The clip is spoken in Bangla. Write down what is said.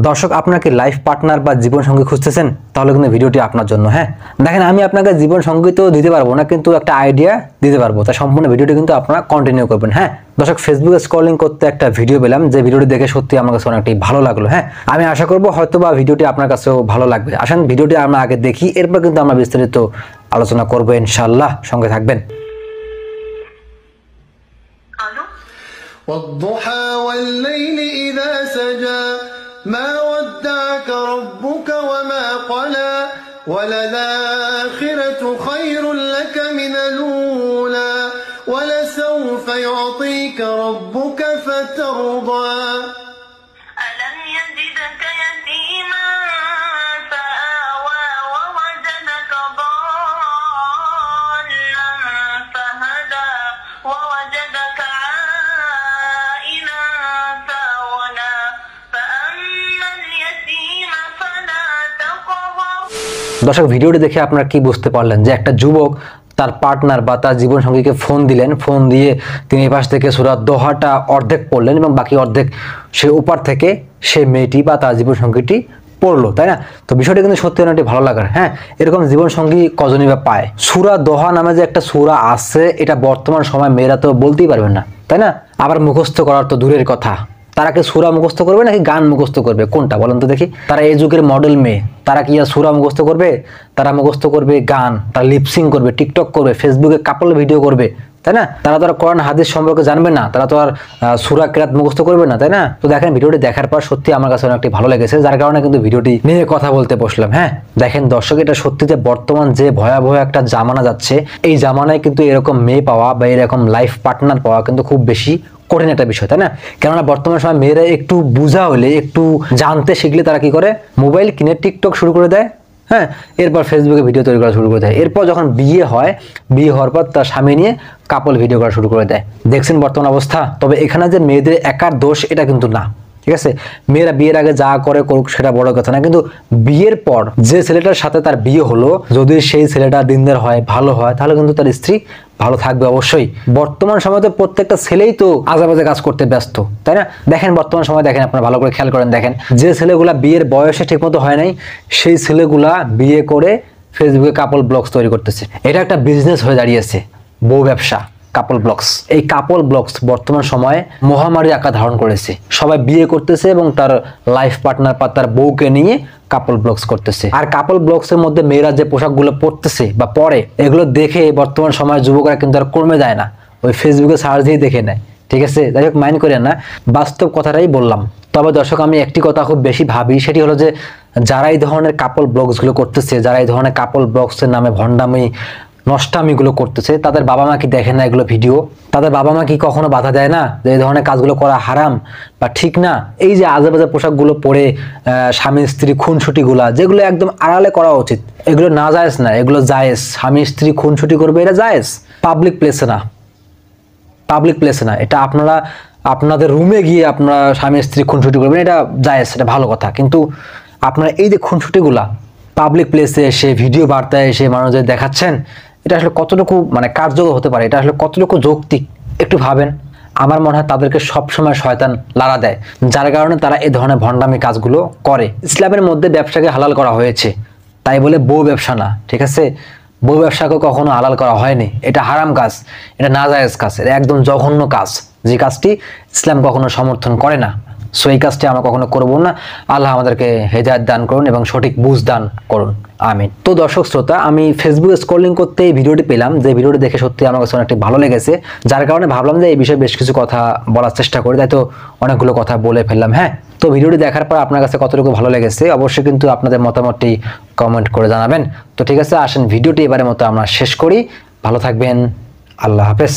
দর্শক, আপনার কি লাইফ পার্টনার বা জীবন সঙ্গী খুঁজতেছেন? তাহলে কিন্তু ভিডিওটি আপনার জন্য। হ্যাঁ, দেখেন, আমি আপনাকে জীবন সঙ্গী তো দিতে পারবো না, কিন্তু একটা আইডিয়া দিতে পারবো। তাই সম্পূর্ণ ভিডিওটি কিন্তু আপনারা কন্টিনিউ করবেন। হ্যাঁ দর্শক, ফেসবুকে স্ক্রলিং করতে একটা ভিডিও পেলাম, যে ভিডিওটি দেখে সত্যি আমার কাছে অনেকটাই ভালো লাগলো। হ্যাঁ, আমি আশা করবো হয়তো বা ভিডিওটি আপনার কাছেও ভালো লাগবে। আসেন ভিডিওটি আমরা আগে দেখি, এরপর কিন্তু আমরা বিস্তারিত আলোচনা করবো ইনশাআল্লাহ। সঙ্গে থাকবেন। والضحى والليل إذا سجى ما ودعك ربك وما قلى وللآخرة خير لك من الأولى ولسوف يعطيك ربك فترضى ألم يجدك يتيما فآوى ووجدك ضالا فهدى ووجدك عائلا فأغنى فأما اليتيم فلا تقهر। দর্শক, ভিডিওটি দেখে আপনারা কি বুঝতে পারলেন? যে একটা যুবক তার পার্টনার বা তার জীবন সঙ্গীকে ফোন দিলেন, ফোন দিয়ে তিনি এই পাশ থেকে সূরা দোহাটা অর্ধেক পড়লেন এবং বাকি অর্ধেক সে ওপার থেকে সে মেয়েটি বা তার জীবন সঙ্গীটি পড়লো, তাই না? তো বিষয়টা কিন্তু সত্যি অনেকটি ভালো লাগার। হ্যাঁ, এরকম জীবন সঙ্গী কজনই বা পায়? সূরা দোহা নামে যে একটা সূরা আছে, এটা বর্তমান সময় মেয়েরা তো বলতেই পারবেন না, তাই না? আবার মুখস্থ করার তো দূরের কথা, তারা কি সূরা মুখস্থ করবে নাকি গান মুখস্থ করবে? কোনটা বলেন তো দেখি? তারা এই যুগের মডেল মেয়ে, তারা কি আর সূরা মুখস্থ করবে? তারা মুখস্থ করবে গান, তারা লিপসিং করবে, টিকটক করবে, ফেসবুকে কাপল ভিডিও করবে, তাই না? তারা তো আর কোরআন হাদিস সম্পর্কে জানবে না, তারা তো আর সূরা কিরাত মুখস্থ করবে না, তাই না? তো দেখেন, ভিডিওটি দেখার পর সত্যি আমার কাছে অনেকটি ভালো লেগেছে, যার কারণে কিন্তু ভিডিওটি নিয়ে কথা বলতে বসলাম। হ্যাঁ দেখেন দর্শক, এটা সত্যিতে বর্তমান যে ভয়াবহ একটা জামানা যাচ্ছে, এই জামানায় কিন্তু এরকম মেয়ে পাওয়া বা এরকম লাইফ পার্টনার পাওয়া কিন্তু খুব বেশি কঠিন একটা বিষয়, তাই না? কেননা বর্তমান সময় মেয়েরা একটু বুঝা হলে, একটু জানতে শিখলে তারা কি করে? মোবাইল কিনে টিকটক শুরু করে দেয়। হ্যাঁ, এরপর ফেসবুকে ভিডিও তৈরি করা শুরু করে দেয়। এরপর যখন বিয়ে হয়, বিয়ে হওয়ার পর তার স্বামী নিয়ে কাপল ভিডিও করা শুরু করে দেয়। দেখছেন বর্তমান অবস্থা? তবে এখানে যে মেয়েদের একার দোষ এটা কিন্তু না, ঠিক আছে? মেয়েরা বিয়ের আগে যা করে করুক সেটা বড় কথা না, কিন্তু বিয়ের পর যে ছেলেটার সাথে তার বিয়ে হলো, যদি সেই ছেলেটা দিনদার হয়, ভালো হয়, তাহলে কিন্তু তার স্ত্রী ভালো থাকবে অবশ্যই। বর্তমান সময় তো প্রত্যেকটা ছেলেই তো আজেবাজে কাজ করতে ব্যস্ত, তাই না? দেখেন বর্তমান সময়, দেখেন আপনারা ভালো করে খেয়াল করেন, দেখেন যে ছেলেগুলা বিয়ের বয়সে ঠিকমতো হয় নাই, সেই ছেলেগুলা বিয়ে করে ফেসবুকে কাপল ব্লগস তৈরি করতেছে। এটা একটা বিজনেস হয়ে দাঁড়িয়েছে, বউ ব্যবসা, কাপল ব্লগস। এই কাপল ব্লগস বর্তমান সময়ে মহামারী আকার ধারণ করেছে। সবাই বিয়ে করতেছে এবং তার লাইফ পার্টনার বা তার বউকে নিয়ে কাপল ব্লগস করতেছে। আর কাপল ব্লগস এর মধ্যে মেয়েরা যে পোশাকগুলো পরতেছে বা পরে, এগুলো দেখে বর্তমান সময় যুবকরা কিন্তু আর কমে যায় না, ওই ফেসবুকে সার্চ দিয়ে দেখে নেয়, ঠিক আছে? যাই হোক, মাইন্ড করেন না, বাস্তব কথাটাই বললাম। তবে দর্শক, আমি একটি কথা খুব বেশি ভাবি, সেটি হলো যে যারা এই ধরনের কাপল ব্লগসগুলো করতেছে, যারা এই ধরনের কাপল ব্লগসের নামে ভণ্ডামি নষ্টামিগুলো করতেছে, তাদের বাবা মা কি দেখে না এগুলো ভিডিও? তাদের বাবা মা কি কখনো বাধা দেয় না যে এই ধরনের কাজগুলো করা হারাম বা ঠিক না? এই যে আজেবাজে পোশাকগুলো পরে স্বামী স্ত্রী খুনসুটিগুলা, যেগুলো একদম আড়ালে করা উচিত, এগুলো না জায়েজ না, এগুলো জায়েজ। স্বামী স্ত্রী খুনসুটি করবে, এটা জায়েজ। পাবলিক প্লেসে না, পাবলিক প্লেসে না, এটা আপনারা আপনাদের রুমে গিয়ে আপনারা স্বামী স্ত্রী খুনসুটি করবেন, এটা জায়েজ, এটা ভালো কথা। কিন্তু আপনারা এই যে খুনসুটিগুলা পাবলিক প্লেসে এসে, ভিডিও বার্তায় এসে মানুষদের দেখাচ্ছেন, এটা আসলে কতটুকু মানে কার্যকর হতে পারে? এটা আসলে কতটুকু যৌক্তিক? একটু ভাবেন। আমার মনে হয় তাদেরকে সবসময় শয়তান লাড়া দেয়, যার কারণে তারা এই ধরনের ভণ্ডামি কাজগুলো করে। ইসলামের মধ্যে ব্যবসাকে হালাল করা হয়েছে, তাই বলে বউ ব্যবসা না, ঠিক আছে? বউ ব্যবসাকে কখনো হালাল করা হয়নি, এটা হারাম কাজ, এটা নাজায়েজ কাজ, এটা একদম জঘন্য কাজ, যে কাজটি ইসলাম কখনো সমর্থন করে না। সো এই কাজটি আমরা কখনো করব না। আল্লাহ আমাদেরকে হেদায়েত দান করুন এবং সঠিক বুঝ দান করুন, আমিন। তো দর্শক শ্রোতা, আমি ফেসবুকে স্ক্রলিং করতে এই ভিডিওটি পেলাম, যে ভিডিওটি দেখে সত্যি আমার কাছে অনেকটি ভালো লেগেছে, যার কারণে ভাবলাম যে এই বিষয়ে বেশ কিছু কথা বলার চেষ্টা করি, তাই তো অনেকগুলো কথা বলে ফেললাম। হ্যাঁ, তো ভিডিওটি দেখার পর আপনার কাছে কতটুকু ভালো লেগেছে অবশ্যই কিন্তু আপনাদের মতামতটি কমেন্ট করে জানাবেন। তো ঠিক আছে, আসেন ভিডিওটি এবারের মতো আমরা শেষ করি। ভালো থাকবেন, আল্লাহ হাফেজ।